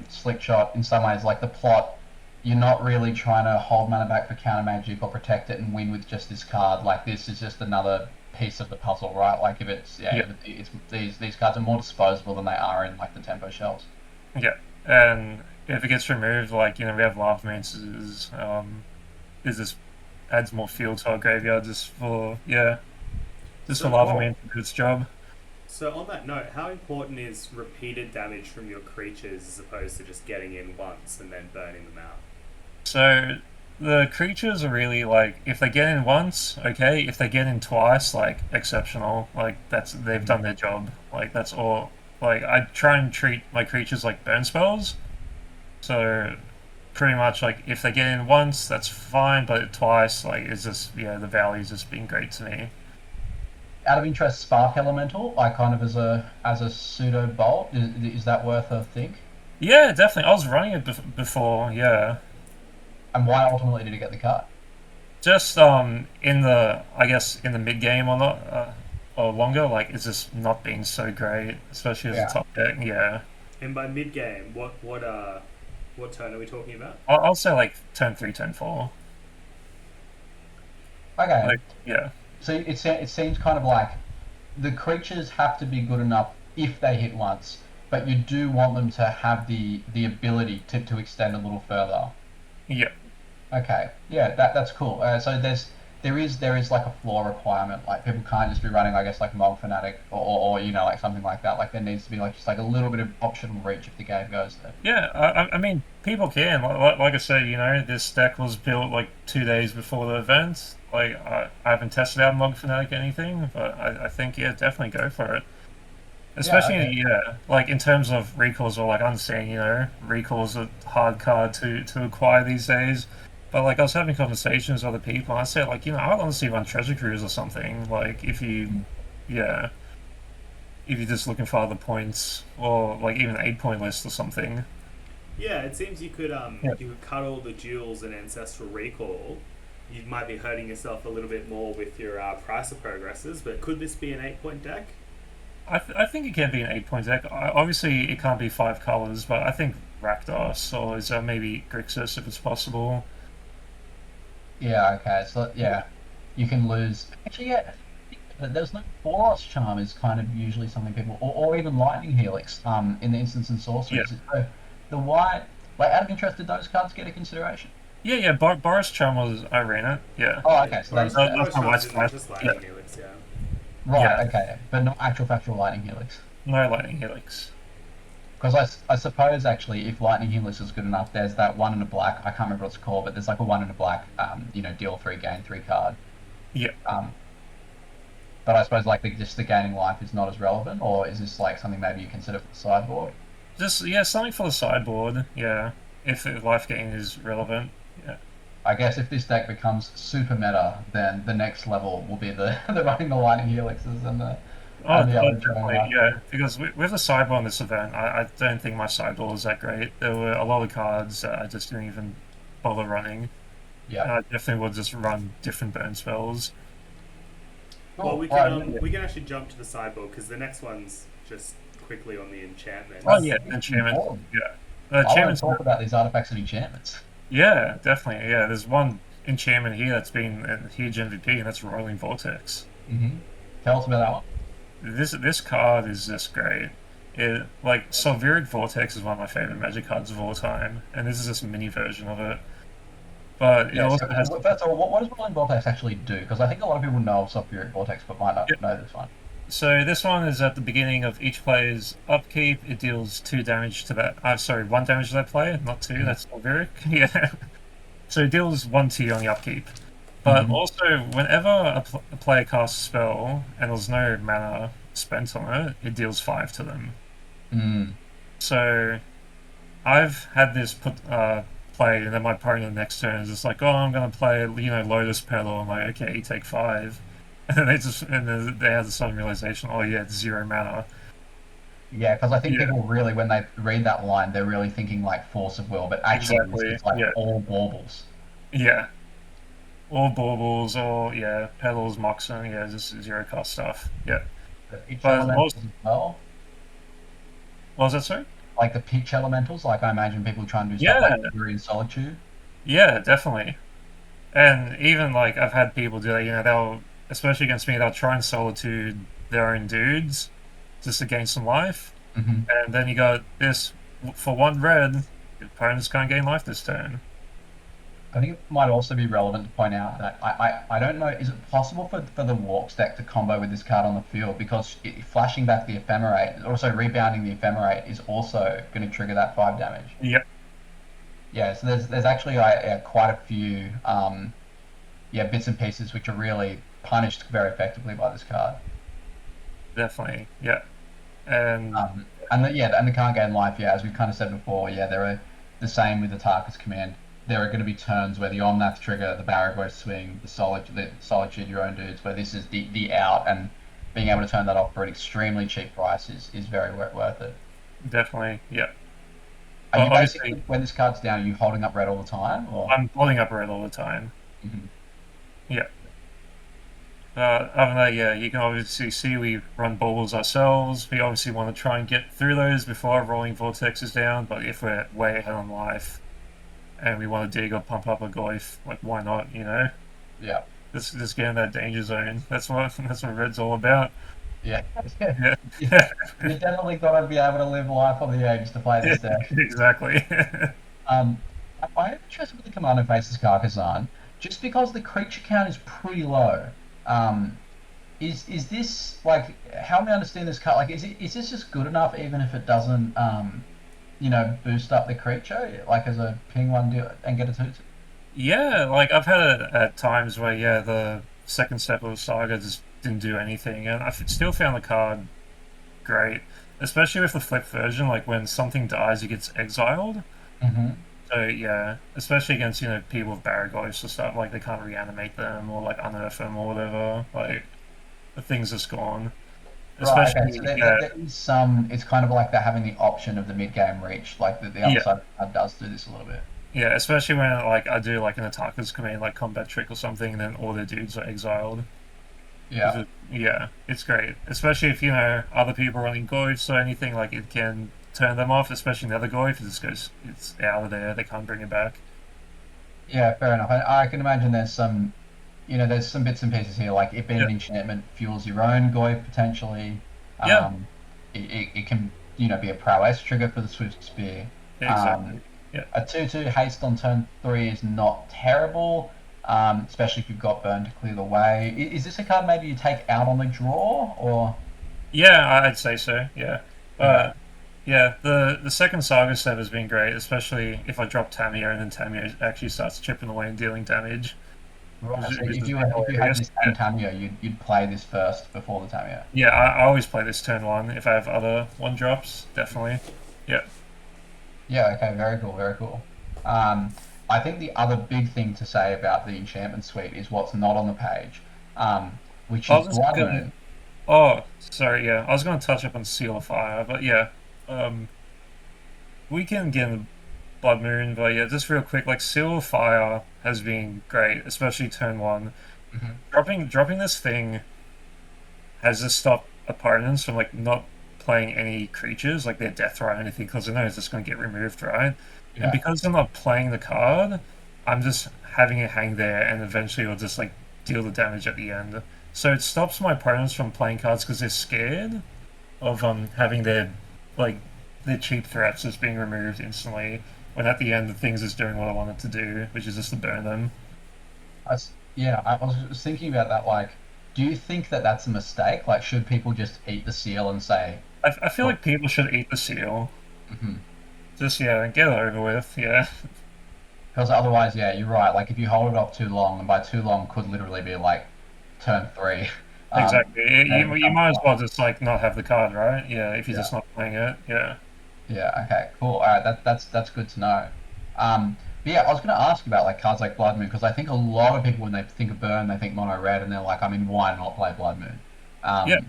Slick Shot in some ways, like the plot, you're not really trying to hold mana back for counter magic or protect it and win with just this card. Like this is just another piece of the puzzle, right? Like if it's Yeah, it's these cards are more disposable than they are in like the tempo shells. yeah, and if it gets removed, like we have lava mances. Is this adds more fuel to our graveyard just for yeah, just for So, lava man to do its job. so on that note, how important is repeated damage from your creatures as opposed to just getting in once and then burning them out? So the creatures are really like if they get in once, okay. If they get in twice, like exceptional. Like they've done their job. Like that's all. Like I try and treat my creatures like burn spells. So pretty much like if they get in once, that's fine. But twice, like it's just yeah, the value's just been great to me. Out of interest, Spark Elemental, I kind of as a pseudo bolt, is that worth a think? Yeah, definitely. I was running it before. Yeah, And why ultimately did it get the card? just in the I guess in the mid game or not or longer. Like it's just not been so great, especially as a Yeah. top deck. Yeah. And by mid game, what turn are we talking about? I'll say like turn 3, turn 4. Okay, Like, yeah. so it seems kind of like the creatures have to be good enough if they hit once, but you do want them to have the ability to extend a little further. Yeah. Okay, yeah, that's cool. So there is like a floor requirement. Like people can't just be running, I guess, like Mog Fanatic or like something like that. Like there needs to be like just like a little bit of optional reach if the game goes there. Yeah, I mean, people can. Like I said, this deck was built like 2 days before the event. Like, I haven't tested out Mog Fanatic or anything, but I think, yeah, definitely go for it. Yeah, Especially, okay. yeah, like in terms of recalls or like I understand, recalls a hard card to acquire these days. But like I was having conversations with other people, and I said like, I'd honestly run Treasure Cruise or something. Like yeah, if you're just looking for other points or like even an 8 point list or something. Yeah, it seems Yeah. you could cut all the duels and ancestral recall. You might be hurting yourself a little bit more with your price of progresses, but could this be an 8 point deck? I think it can be an 8 point deck. Obviously, it can't be 5 colors, but I think Rakdos or is maybe Grixis if it's possible. Yeah, okay. So yeah, you can lose. Actually, yeah. There's no Boros Charm is kind of usually something people, or even Lightning Helix. In the instance in Yeah, sorceries, so the white. Like out of interest, did those cards get a consideration? yeah. Boris Chan was I ran it. Yeah, Oh, Yeah, okay. So Boris, that's Boris my white Charms isn't splash. just Yeah, Lightning Helix, yeah. right, yeah. okay, but not actual factual Lightning Helix. No lightning helix. Because I suppose actually, if Lightning Helix is good enough, there's that one in a black. I can't remember what it's called, but there's like a one in a black. Deal 3, gain 3 card. Yeah. Um, but I suppose like just the gaining life is not as relevant, or is this like something maybe you consider for the sideboard? Just yeah, something for the sideboard. Yeah, if the life gain is relevant. Yeah. I guess if this deck becomes super meta, then the next level will be the the running the Lightning Helixes Oh, and the other drawing definitely. life. Yeah, because with the sideboard in this event, I don't think my sideboard was that great. There were a lot of cards that I just didn't even bother running. And Yeah. I definitely would just run different burn spells. Well, Cool. All right. we can actually jump to the sideboard because the next one's just quickly on the Oh enchantments. yeah, That's enchantment. important. Yeah, I want to enchantments. talk about these artifacts and enchantments. Yeah, definitely. Yeah, there's one enchantment here that's been a huge MVP, and that's Rolling Vortex. Mm-hmm. Tell us about that one. This card is just great. It like Sulfuric Vortex is one of my favorite Magic cards of all time, and this is just a mini version of it. But it Yeah, also so has first of all, what does Rolling Vortex actually do? Because I think a lot of people know of Sulfuric Vortex, but might not know this one. so this one is at the beginning of each player's upkeep. It deals 2 damage to that. Sorry, 1 damage to that player, not two. That's Sulfuric. Yeah. So it deals 1 to you on the upkeep. But Mm-hmm. also, whenever a player casts a spell and there's no mana spent on it, it deals 5 to them. Mm. So I've had this played, and then my opponent the next turn is just like, "Oh, I'm gonna play, Lotus Petal." I'm like, "Okay, you take 5," and then they have the sudden realization, "Oh yeah, it's 0 mana." Yeah, because I think Yeah, people really, when they read that line, they're really thinking like force of will, but actually exactly. it's like Yeah, all baubles. yeah. Or baubles, or yeah, petals, moxen, yeah, just 0 cost stuff. Yeah, The pitch but also, elementals as well. what was that, sorry? Like the pitch elementals, like I imagine people try and do stuff like Yeah, Fury and Solitude. yeah, definitely. And even like I've had people do that, they'll, especially against me, they'll try and solitude their own dudes just to gain some life. Mm-hmm. And then you got this for 1 red, your opponents can't gain life this turn. I think it might also be relevant to point out that I don't know, is it possible for the Walks deck to combo with this card on the field? Because flashing back the Ephemerate, also rebounding the Ephemerate, is also going to trigger that 5 damage. Yep, Yeah, so there's actually quite a few bits and pieces which are really punished very effectively by this card. definitely. Yeah. And And the can't gain life. Yeah, as we've kind of said before. Yeah, there are the same with the Tarkus command. There are going to be turns where the Omnath trigger, the Baragoi swing, the Solitude your own dudes, where this is the out, and being able to turn that off for an extremely cheap price is very worth it. definitely, yeah. Are But you obviously, basically, when this card's down, are you holding up red all the time, or? I'm holding up red all the time. Mhm. Yeah. Other than that, yeah, you can obviously see we run baubles ourselves. We obviously want to try and get through those before Rolling Vortex is down, but if we're way ahead on life and we want to dig or pump up a Goif, like why not? Yeah, Just get in that danger zone. That's what red's all about. yeah. Yeah. you you definitely got to be able to live life on the edge to play this deck. Exactly. Um, I am interested with the Commander Faces Carcassonne, just because the creature count is pretty low. Um, is this like how am I understand this card? Like, is this just good enough even if it doesn't boost up the creature like as a ping one do and get a 2/2? Yeah, like I've had it at times where yeah, the second step of the saga just didn't do anything, and I still found the card great, especially with the flip version. Like when something dies, it gets exiled. Mm-hmm. So yeah, especially against people with Baragos or stuff, like they can't reanimate them or like unearth them or whatever. Like the thing's just gone. Right. Okay. So Especially yeah, there is some. It's kind of like they're having the option of the mid game reach. Like the other yeah, side does do this a little bit. yeah. Especially when like I do like an attacker's command, like combat trick or something, and then all their dudes are exiled. Yeah. Yeah, it's great. Especially if other people are running Goifs or anything, like it can turn them off. Especially the other Goif, it's out of there. They can't bring it back. Yeah. Fair enough. I can imagine there's some. There's some bits and pieces here. Like if Yeah, an enchantment fuels your own Goy potentially, yeah, um, it can be a prowess trigger for the Swift Spear. Um, exactly. Yeah. a 2/2 haste on turn 3 is not terrible, especially if you've got burn to clear the way. Is this a card maybe you take out on the draw or? Yeah, I'd say so. Yeah, Okay. but yeah, the second Saga step has been great, especially if I drop Tamiya and then Tamiya actually starts chipping away and dealing damage, Right. So which if has you been had hilarious. this and Tamiya, you'd play this first before the Tamiya. Yeah, I always play this turn one if I have other one drops. Definitely. Yeah, Yeah, okay, very cool, very cool. Um, I think the other big thing to say about the enchantment suite is what's not on the page, which I is was just Blood gonna. Moon. Oh, sorry. Yeah, I was gonna touch up on Seal of Fire, but yeah, um, we can get into Blood Moon, but yeah, just real quick, like Seal of Fire has been great, especially turn one. Mhm. Dropping this thing has just stopped opponents from like not playing any creatures, like their death or anything, because they know it's just going to get removed, right? And Yeah, because they're not playing the card, I'm just having it hang there, and eventually it'll just like deal the damage at the end. So it stops my opponents from playing cards because they're scared of having like their cheap threats just being removed instantly. When at the end the thing's just doing what I want it to do, which is just to burn them. Yeah, I was thinking about that. Like, do you think that that's a mistake? Like, should people just eat the seal and say, I feel well, like people should eat the seal. mhm. Just yeah, get it over with. Yeah, Because otherwise, yeah, you're right. Like, if you hold it off too long, and by too long could literally be like turn three, exactly. then it You becomes might as like, well just like not have the card, right? Yeah, if you're yeah, just not playing it. Yeah. yeah, okay, cool. All right, that's good to know. But yeah, I was going to ask about like cards like Blood Moon because I think a lot of people when they think of Burn, they think mono red, and they're like, I mean, why not play Blood Moon? Yeah,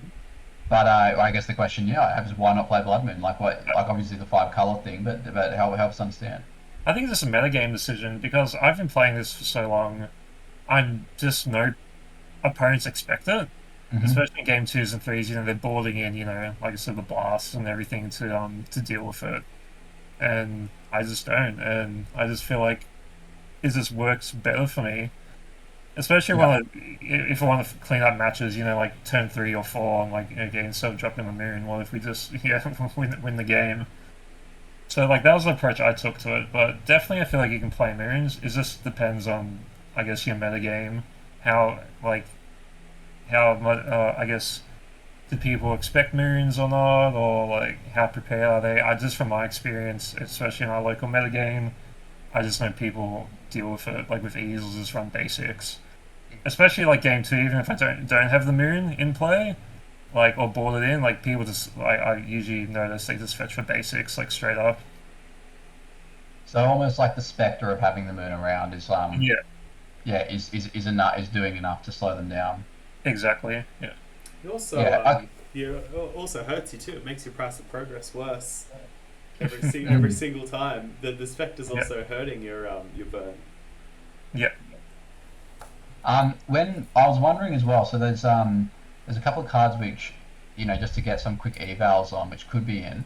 But I guess the question, yeah, is why not play Blood Moon? Like what? Like obviously the five color thing, but help us understand. I think it's just a metagame decision because I've been playing this for so long. I'm just know opponents expect it, Hmm. especially in game twos and threes. You know, they're boarding in, like I said, the blasts and everything to deal with it, and I just don't, and I just feel like it just works better for me. Especially Yeah. if I want to clean up matches, like turn 3 or 4, and like again, instead of dropping the moon, well, if we just win the game. So like that was the approach I took to it, but definitely I feel like you can play moons. It just depends on, I guess, your metagame, how like how much I guess do people expect moons or not, or like how prepared are they? I just from my experience, especially in our local metagame, I just know people deal with it like with ease, or just run basics. Especially like game two, even if I don't have the moon in play, like or boarded in, like people just like I usually notice they just fetch for basics like straight up. So almost like the specter of having the moon around is Yeah, yeah is enough is doing enough to slow them down. exactly. Yeah. It also Yeah. you also hurts you too. It makes your price of progress worse every Mm. single time. The specter's Yeah. also hurting your burn. Yeah. When I was wondering as well, so there's a couple of cards which just to get some quick evals on, which could be in.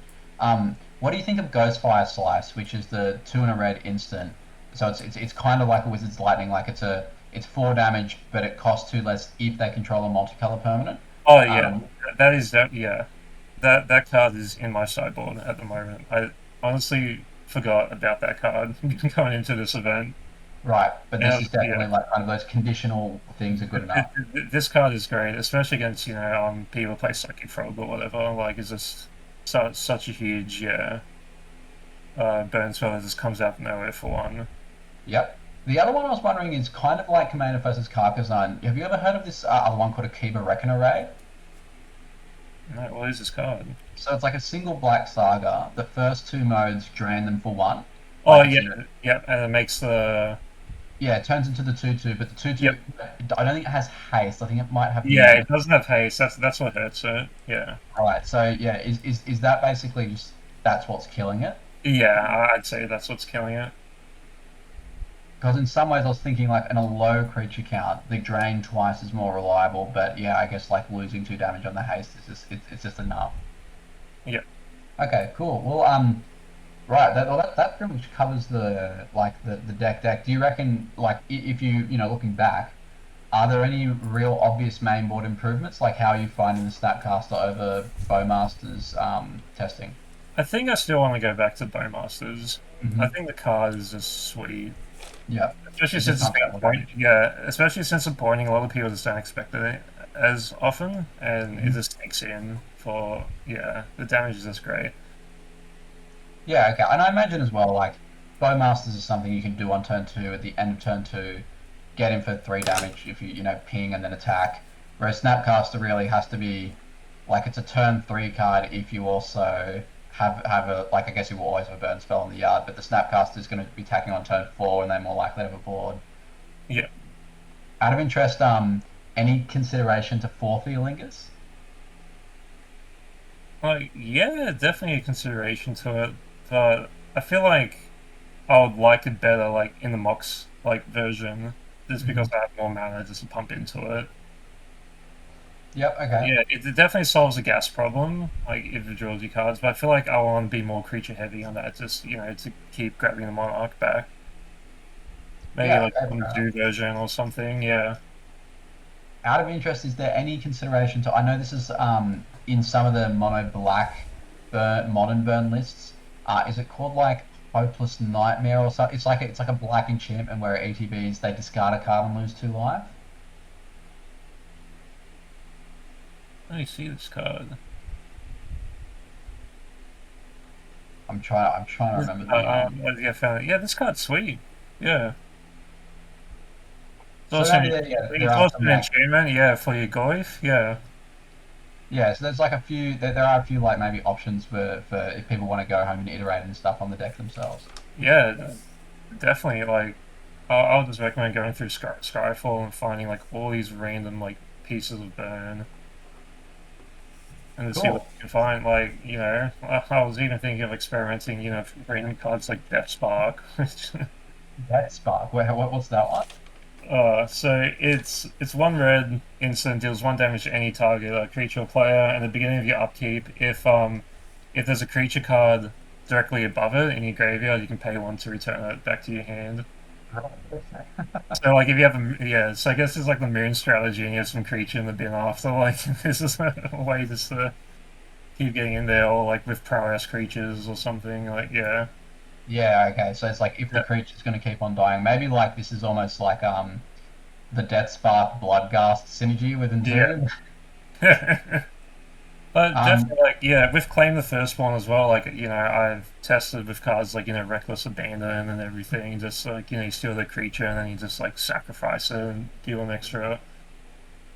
What do you think of Ghostfire Slice, which is the two in a red instant? So it's kind of like a Wizard's Lightning, like it's 4 damage, but it costs 2 less if they control a multicolor permanent. Oh yeah, Um, that is that. Yeah, that card is in my sideboard at the moment. I honestly forgot about that card going into this event. right, but this Yeah, is yeah. definitely like kind of those conditional things are good enough. This card is great, especially against people who play Psychic Frog or whatever. Like, it's just such a huge burn spell that just comes out of nowhere for one. Yep. The other one I was wondering is kind of like Commander versus Carcassonne. Have you ever heard of this other one called Akiba Reckoner Ray? No, what is this card? So it's like a single black saga. The first two modes drain them for one. Oh Like it's yeah, a yeah, and it makes the yeah, it turns into the 2/2, but the 2/2 yep, I don't think it has haste. I think it might have yeah. movement. It doesn't have haste. That's what hurts it. Yeah, Right. So yeah, is that basically just that's what's killing it? yeah. I'd say that's what's killing it. Because in some ways I was thinking like in a low creature count, the drain twice is more reliable. But yeah, I guess like losing 2 damage on the haste is it's just enough. Yeah. Okay, cool. Well, right. That pretty much covers the deck. Do you reckon like if looking back, are there any real obvious mainboard improvements? Like how are you finding the Snapcaster over Bowmaster's testing? I think I still want to go back to Bowmasters. I Hmm. think the card is just sweet. Yeah, Especially it just since it's pumps out been more point, damage. yeah. Especially since it's pointing, a lot of people just don't expect it as often, and it Hmm. just sneaks in for yeah. The damage is just great. Yeah, okay. And I imagine as well, like Bowmasters is something you can do on turn two at the end of turn two, get him for 3 damage if you ping and then attack. Whereas Snapcaster really has to be like it's a turn three card if you also have a like I guess you will always have a burn spell in the yard, but the Snapcaster is going to be attacking on turn four and they're more likely to have a board. Yeah. Out of interest, any consideration to fourth Lingus? Like, yeah, definitely a consideration to it, but I feel like I would like it better, like in the Mox like version, just Mm-hmm. because I have more mana just to pump into it. Yep. Okay. Yeah, it definitely solves the gas problem, like if it draws you cards, but I feel like I want to be more creature heavy on that, just to keep grabbing the Monarch back. maybe Yeah, like okay, some fair enough. zoo version or something. Yeah. Out of interest, is there any consideration to? I know this is in some of the mono black modern burn lists. Is it called like Hopeless Nightmare or something? It's like a black enchantment where ETBs they discard a card and lose 2 life. Let me see this card. I'm trying to remember the name. Yeah, I found it. Yeah, this card's sweet. Yeah. It's So also maybe there it's are also some an like enchantment. Yeah, for your Goif. Yeah. yeah. So there's like a few there are a few like maybe options for if people want to go home and iterate and stuff on the deck themselves. Yeah, definitely. Like, I'll just recommend going through Skyfall and finding like all these random like pieces of burn and to see what Cool. you can find. Like, I was even thinking of experimenting, random cards like Death Spark. That spark. What's that one? So it's one red instant deals 1 damage to any target, creature or player, and at the beginning of your upkeep, if there's a creature card directly above it in your graveyard, you can pay 1 to return it back to your hand. So like if you have yeah, so I guess it's like the moon strategy, and you have some creature in the bin after. Like this is a way just to keep getting in there, or like with prowess creatures or something. Like yeah, Yeah, okay. So it's like if the yeah, creature's going to keep on dying, maybe like this is almost like the Death Spark Bloodghast synergy with Entomb. yeah. But Um, definitely, like, yeah, with Claim the Firstborn as well, like, I've tested with cards like, Reckless Abandon and everything, just like, you steal the creature and then you just, like, sacrifice it and deal an extra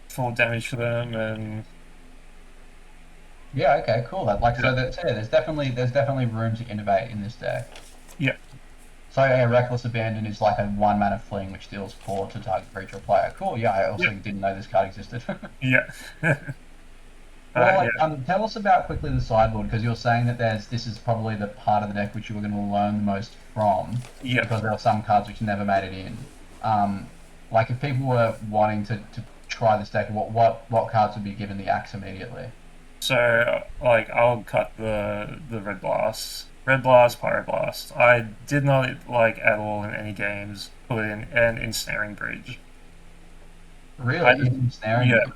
4 damage to them, and yeah, okay, cool. That like yeah, so that yeah, there's definitely room to innovate in this deck. yeah, So yeah, Reckless Abandon is like a 1 mana fling which deals 4 to target creature or player. Cool. Yeah, I yeah, also didn't know this card existed. yeah. Well, Yeah, like, tell us about quickly the sideboard because you're saying that this is probably the part of the deck which you were going to learn the most from yeah. because there are some cards which never made it in. Like if people were wanting to try this deck, what cards would be given the axe immediately? So, like, I'll cut the Red Blast, Pyroblast. I did not like at all in any games put in an Ensnaring Bridge. I Really, just, even snaring yeah, bridge.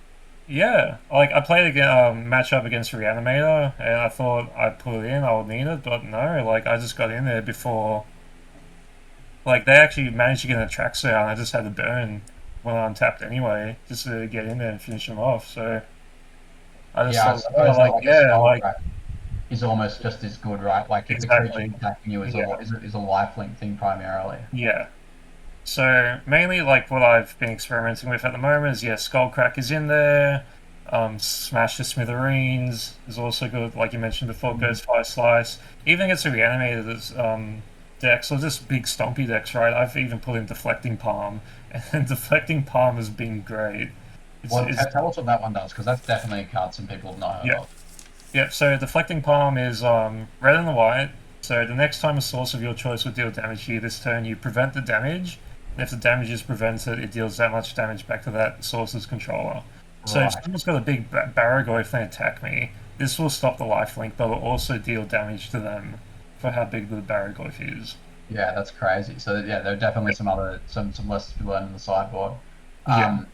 yeah, like I played again match up against Reanimator, and I thought I'd put it in, I would need it, but no, like I just got in there before, like they actually managed to get an Traxxas out, and I just had to burn when I untapped anyway, just to get in there and finish them off. So I just Yeah, I thought, oh, suppose that like like a yeah, like Skullcrack is almost just as good, right? Like if the creature exactly, attacking you is yeah, a lifelink thing primarily. yeah. So mainly like what I've been experimenting with at the moment is yeah, Skullcrack is in there. Smash the Smithereens is also good, like you mentioned before. Mm. Ghost Fire Slice, even against the reanimated decks or just big stompy decks, right? I've even put in Deflecting Palm, and Deflecting Palm has been great. Well, It's tell us what that one does because that's definitely a card some people have not heard yeah, of. yeah. So Deflecting Palm is red and white. So the next time a source of your choice would deal damage to you this turn, you prevent the damage. And if the damage is prevented, it deals that much damage back to that source's controller. So if Right. someone's got a big Barrago, if they attack me, this will stop the lifelink, but will also deal damage to them for how big the Barragoyf is. Yeah, that's crazy. So yeah, there are definitely some lessons to be learned in the sideboard. Yeah, Um,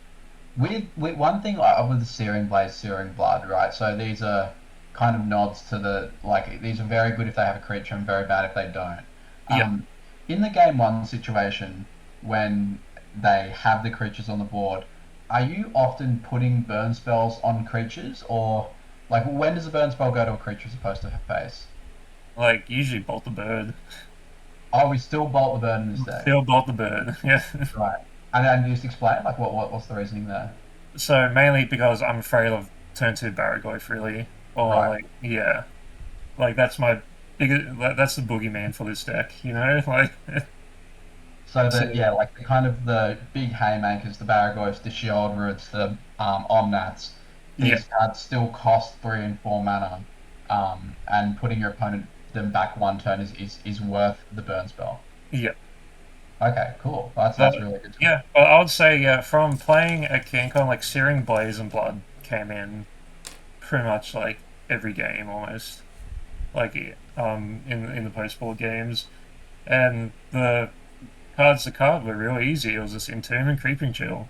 with one thing with the Searing Blaze, Searing Blood, right? So these are kind of nods to the like these are very good if they have a creature and very bad if they don't. yeah. Um, in the game one situation when they have the creatures on the board, are you often putting burn spells on creatures or like when does a burn spell go to a creature as opposed to face? Like usually bolt the bird. Oh, we still bolt the burn in this deck. Still bolt the bird. Yeah. Right. And just explain like what's the reasoning there? So mainly because I'm afraid of turn two Barragoyf really, or Right. like yeah, like that's my biggest. That's the boogeyman for this deck. Like So so that yeah, like the kind of the big haymakers, the Baragos, the Shield Roots, the Omnats, yeah, these cards still cost 3 and 4 mana, and putting your opponent them back 1 turn is worth the burn spell. yeah. Okay, cool. That's But really good to know. yeah, but I would say yeah, from playing at CanCon, like Searing Blaze and Blood came in pretty much like every game almost, like in the post board games, and cards to card were real easy. It was just Entomb and Creeping Chill.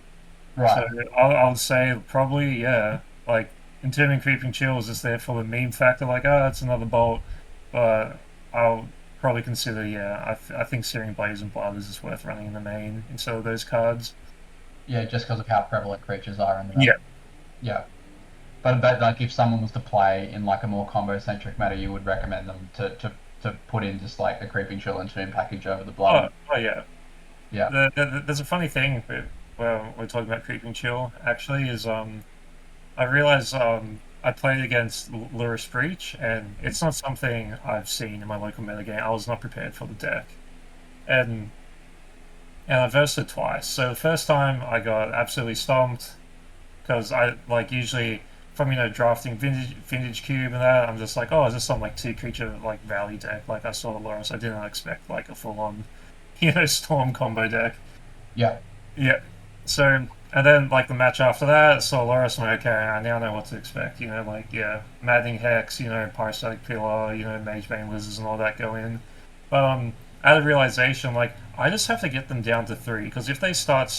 So Right. I would say probably yeah, like Entomb and Creeping Chill is just there for the meme factor, like it's another bolt. But I'll probably consider yeah, I think Searing Blaze and Blood is just worth running in the main instead of those cards. Yeah, just because of how prevalent creatures are in the meta. Yeah. Yeah. But like if someone was to play in like a more combo centric meta, you would recommend them to put in just like a creeping chill and tomb package over the blood. Oh yeah. Yeah. There's a funny thing with, well, we're talking about Creeping Chill. Actually, is I realized I played against Lurus Breach, and it's not something I've seen in my local metagame. I was not prepared for the deck, and I versed it twice. So the first time I got absolutely stomped because I like usually from drafting vintage cube and that I'm just like, oh, is this some like two creature like rally deck? Like I saw the Lurus, I didn't expect like a full on storm combo deck. Yeah. Yeah. So, and then like the match after that, so Loris, I'm like, okay, I now know what to expect. Like yeah, Maddening Hex, Parasitic Pillar, Magebane Lizards and all that go in. But out of realization, like I just have to get them down to three because if they start,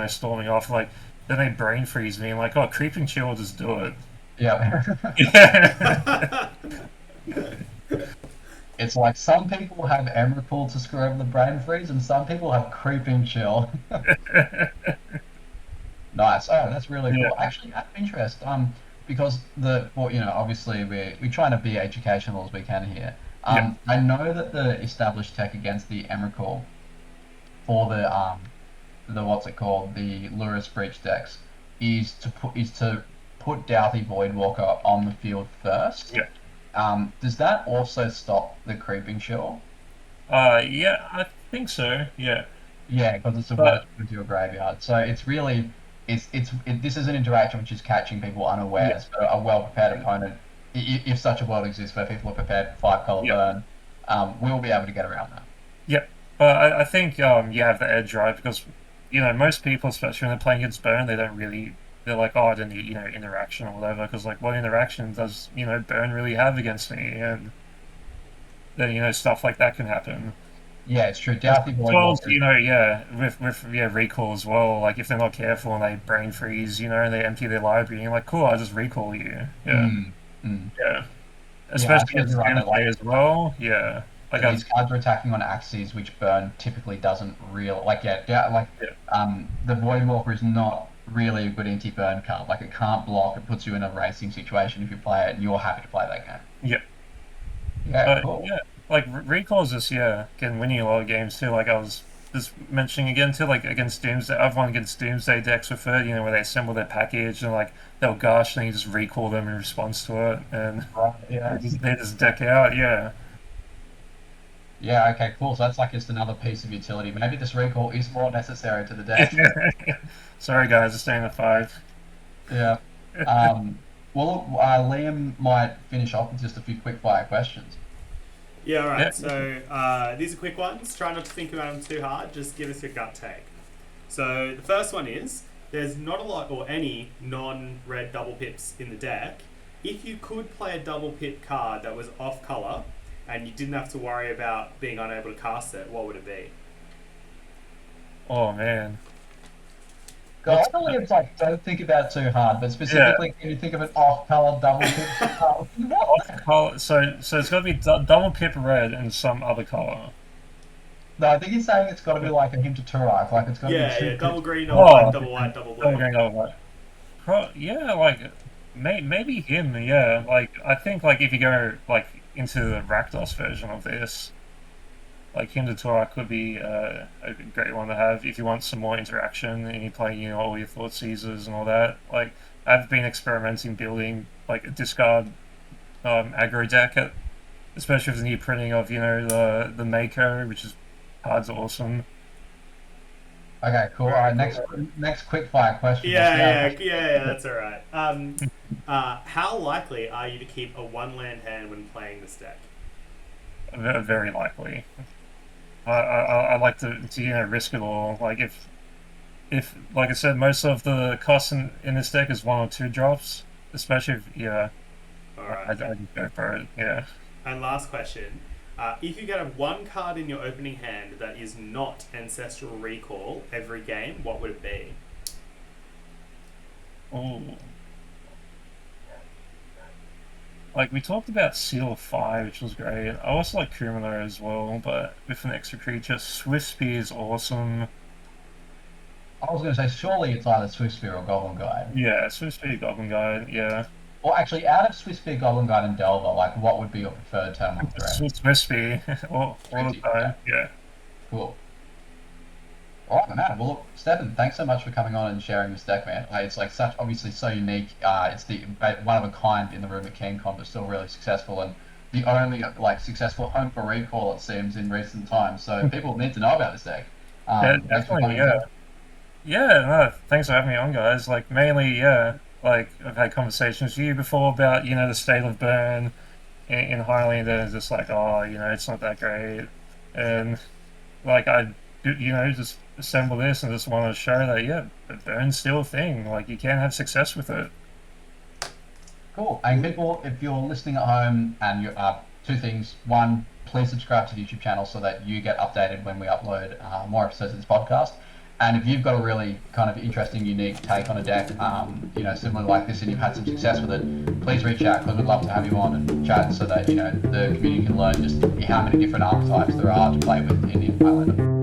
storming off, like then they brain freeze me and like, oh, Creeping Chill will just do it. Yeah. Yeah. It's like some people have Emrakul to screw over the brain freeze, and some people have creeping chill. Nice. Oh, that's really Yeah. cool. Actually, out of interest, because well, obviously we're trying to be educational as we can here. Yeah. I know that the established tech against the Emrakul for the what's it called, the Lurus Breach decks, is to put Doughty Voidwalker on the field first. Yeah. Does that also stop the creeping chill? Yeah, I think so. Yeah. Yeah, because it's a word But into your graveyard. So it's really this is an interaction which is catching people yeah. unawares. But a well prepared opponent, if such a world exists where people are prepared for 5 color Yeah. burn, we'll be able to get around that. Yeah, but I think you have the edge, right? Because most people, especially when they're playing against Burn, they don't really. They're like, oh, I don't need interaction or whatever. Because like, what interaction does Burn really have against me? And then stuff like that can happen. Yeah, it's true. As Doughty well as Voidwalker. yeah, with recall as well. Like if they're not careful and they brain freeze, and they empty their library, you're like, cool, I'll just recall you. Yeah, Mm, mm. yeah. Yeah, Especially absolutely against right. Though, gameplay like as well. Yeah, like these cards are attacking on axes, which burn typically doesn't real like like yeah, the Voidwalker is not really a good anti-burn card. Like it can't block. It puts you in a racing situation if you play it, and you're happy to play that game. yeah. Yeah, But cool. yeah, like recalls this year can win you a lot of games too. Like I was just mentioning again too, like against Doomsday, I've won against Doomsday decks with it. Where they assemble their package and like they'll gush and you just recall them in response to it, and Right. Yeah. they just deck out. Yeah. Yeah. Okay. Cool. So that's like just another piece of utility. Maybe this recall is more necessary to the deck. Sorry guys, it's staying at five. Yeah. Well, Liam might finish off with just a few quick fire questions. Yeah, all Yeah. right. So these are quick ones. Try not to think about them too hard. Just give us your gut take. So the first one is there's not a lot or any non-red double pips in the deck. If you could play a double pip card that was off color and you didn't have to worry about being unable to cast it, what would it be? Oh man. God, I believe it's like don't think about it too hard, but Yeah. specifically, can you think of an off-color double pip? What? Color, so it's got to be double pip red and some other color. No, I think he's saying it's got to be like a hint of Turok, like it's got to be Yeah, two yeah. Double pips. green, Oh, double white, double double blue. green, double white. Yeah, like maybe him. Yeah, like I think like if you go like into the Rakdos version of this, like him to Torah could be a great one to have if you want some more interaction and you play all your thought seizers and all that. Like I've been experimenting building like a discard aggro deck, especially with the new printing of the Mako, which is cards are awesome. Okay, cool. All right, next quick fire question. Yeah. That's all right. How likely are you to keep a one-land hand when playing this deck? Very likely. I like to risk it all. Like if like I said, most of the cost in this deck is 1 or 2 drops, especially if All I right. just go for it. Yeah. And last question: If you get one card in your opening hand that is not Ancestral Recall every game, what would it be? Oh. Like, we talked about Seal of Fire, which was great. I also like Kumino as well, but with an extra creature. Swift Spear is awesome. I was going to say, surely it's either Swift Spear or Goblin Guide. Yeah, Swift Spear Goblin Guide, yeah. Or actually, out of Swift Spear, Goblin Guide, and Delver, like, what would be your preferred term of threat? Swift Spear, all the time, yeah. Cool. All right, man. Well, look, Stefan, thanks so much for coming on and sharing this deck, man. It's like such, obviously so unique. It's the one of a kind in the room at CanCon, but still really successful, and the only like successful home for recall it seems in recent times. So people need to know about this deck. Yeah, definitely, yeah. Yeah, no, thanks for having me on, guys. Like, mainly, yeah, like, I've had conversations with you before about, the state of burn in Highlander, and just like, oh, it's not that great. And, like, just assemble this and just want to show that, yeah, burn's still a thing. Like, you can have success with it. Cool. And people, if you're listening at home and you two things. One, please subscribe to the YouTube channel so that you get updated when we upload more episodes of this podcast. And if you've got a really kind of interesting, unique take on a deck, similar like this, and you've had some success with it, please reach out because we'd love to have you on and chat so that, the community can learn just how many different archetypes there are to play with in Highlander.